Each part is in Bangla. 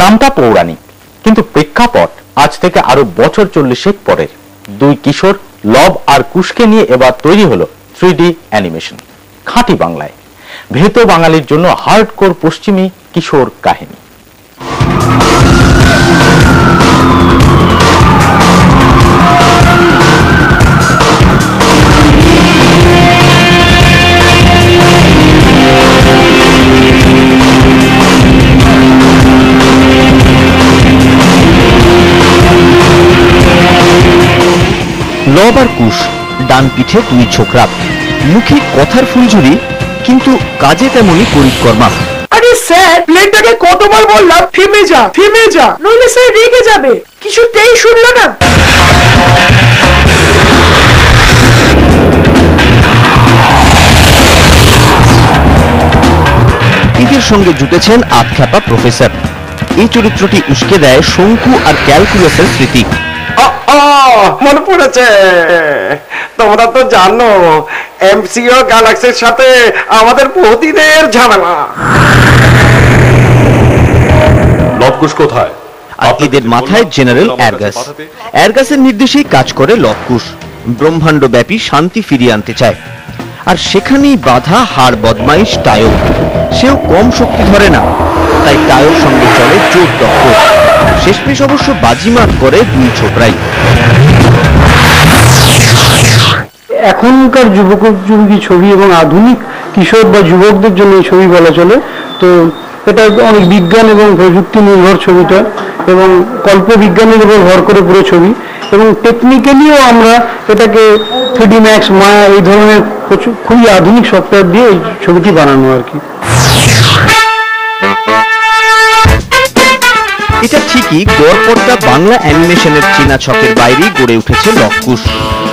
নামটা পৌরাণিক, কিন্তু প্রেক্ষাপট আজ থেকে আরো বছর 40 পরের। দুই কিশোর লব আর কুশকে নিয়ে এবার তৈরি হলো 3D অ্যানিমেশন, খাঁটি বাংলায়। ভেতো বাঙালির জন্য হার্ডকোর পশ্চিমী কিশোর কাহিনী। লব আর কুশ, ডান পিঠে দুই ছোকরা, মুখে কথার ফুলঝুরি, কিন্তু কাজে তেমনই পরিকর্মা। আরে স্যার, প্লেনটাকে কতবার বললাম থেমে যা থেমে যা, নইলে স্যার রেগে যাবে। কিছুতেই শুনলো না। এদের সঙ্গে জুটেছেন আধখ্যাপা প্রফেসর। এই চরিত্রটি উস্কে দেয় শঙ্কু আর ক্যালকুলাসের স্মৃতি। মনে পড়েছে, তোমরা তো জানো এমসিও গ্যালাক্সির সাথে আমাদের বহুদিনের ঝামেলা। লবকুশ কোথায়? আর এদের মাথায় জেনারেল অ্যারগাস। অ্যারগাসের নির্দেশেই কাজ করে লবকুশ। ব্রহ্মাণ্ড ব্যাপী শান্তি ফিরিয়ে আনতে চায়। আর সেখানেই বাধা হাড় বদমাইশ টায়ো। সেও কম শক্তি ধরে না, তাই টায়োর সঙ্গে চলে জোর টক্কর। শেষমেশ অবশ্য বাজিমাত করে দুই ছোকরাই। এখনকার যুবকোপযোগী ছবি এবং আধুনিক কিশোর বা যুবকদের জন্য এই ছবি বলা চলে। তো এটা অনেক বিজ্ঞান এবং প্রযুক্তি নির্ভর ছবিটা, এবং কল্প বিজ্ঞানের উপর ভর করে পুরো ছবি, এবং টেকনিক্যালিও আমরা এটাকে 3D ম্যাক্স, মায়া এই ধরনের খুবই আধুনিক সফটওয়্যার দিয়ে এই ছবিটি বানানো আর কি। এটা ঠিকই গড়পড়তা বাংলা অ্যানিমেশনের চেনা ছকের বাইরেই গড়ে উঠেছে লবকুশ।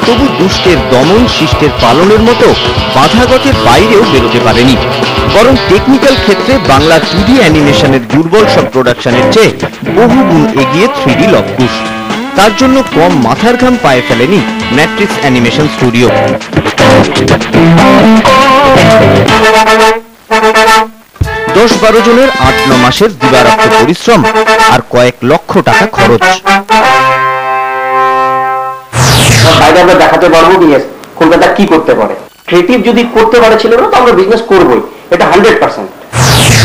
তবু দুষ্টের দমন, শিষ্টের পালনের মতো বাধাগতের বাইরেও বেরোতে পারেনি। বরং টেকনিক্যাল ক্ষেত্রে বাংলা 2D অ্যানিমেশনের দুর্বল সব প্রোডাকশনের চেয়ে বহু গুণ এগিয়ে 3D লবকুশ। তার জন্য কম মাথার ঘাম পায়ে ফেলেনি ম্যাট্রিক্স অ্যানিমেশন স্টুডিও। 10-12 জনের 8-9 মাসের দিবারাত্র পরিশ্রম আর কয়েক লক্ষ টাকা খরচ। বাইরে আমরা দেখাতে পারবো কি কলকাতা কি করতে পারে। ক্রিয়েটিভ যদি করতে পারে ছিল না, তো আমরা বিজনেস করবোই, এটা 100%।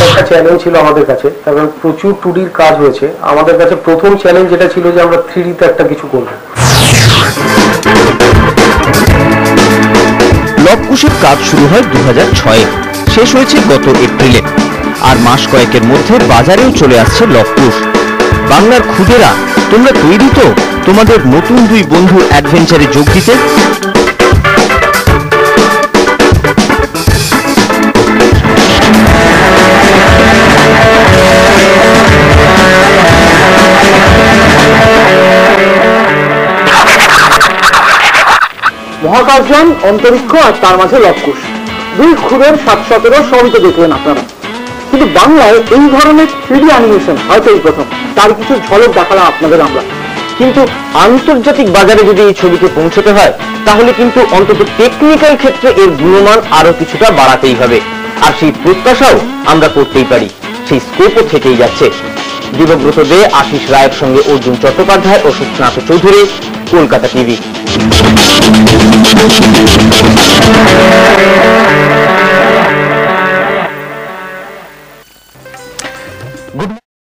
একটা চ্যালেঞ্জ ছিল আমাদের কাছে, কারণ প্রচুর 2Dর কাজ হয়েছে। আমাদের কাছে প্রথম চ্যালেঞ্জ যেটা ছিল যে আমরা 3Dতে একটা কিছু করব। লবকুশের কাজ শুরু হয় 2006-এ, শেষ হয়েছে গত এপ্রিলে। আর মাস কয়েকের মধ্যে বাজারেও চলে আসছে লবকুশ। বাংলার খুদেরা, তোমরা তৈরি তো তোমাদের নতুন দুই বন্ধু অ্যাডভেঞ্চারে যোগ দিতে? মহাকাশযান, অন্তরিক্ষ আর তার মাঝে লবকুশ, দুই খুদের 7-17 সবই তো দেখলেন আপনারা। কিন্তু বাংলায় এই ধরনের 3D অ্যানিমেশন হয়তো এই প্রথম। তার কিছু ঝলক দেখালাম আপনাদের আমরা। কিন্তু আন্তর্জাতিক বাজারে যদি এই ছবিকে পৌঁছতে হয়, তাহলে কিন্তু অন্তত টেকনিক্যাল ক্ষেত্রে এর গুণমান আরো কিছুটা বাড়াতেই হবে। আর সেই প্রত্যাশাও আমরা করতেই পারি, সেই স্কোপও থেকেই যাচ্ছে। দেবব্রত দে, আশিস রায়ের সঙ্গে অর্জুন চট্টোপাধ্যায় ও সুস্নাত চৌধুরী, কলকাতা টিভি।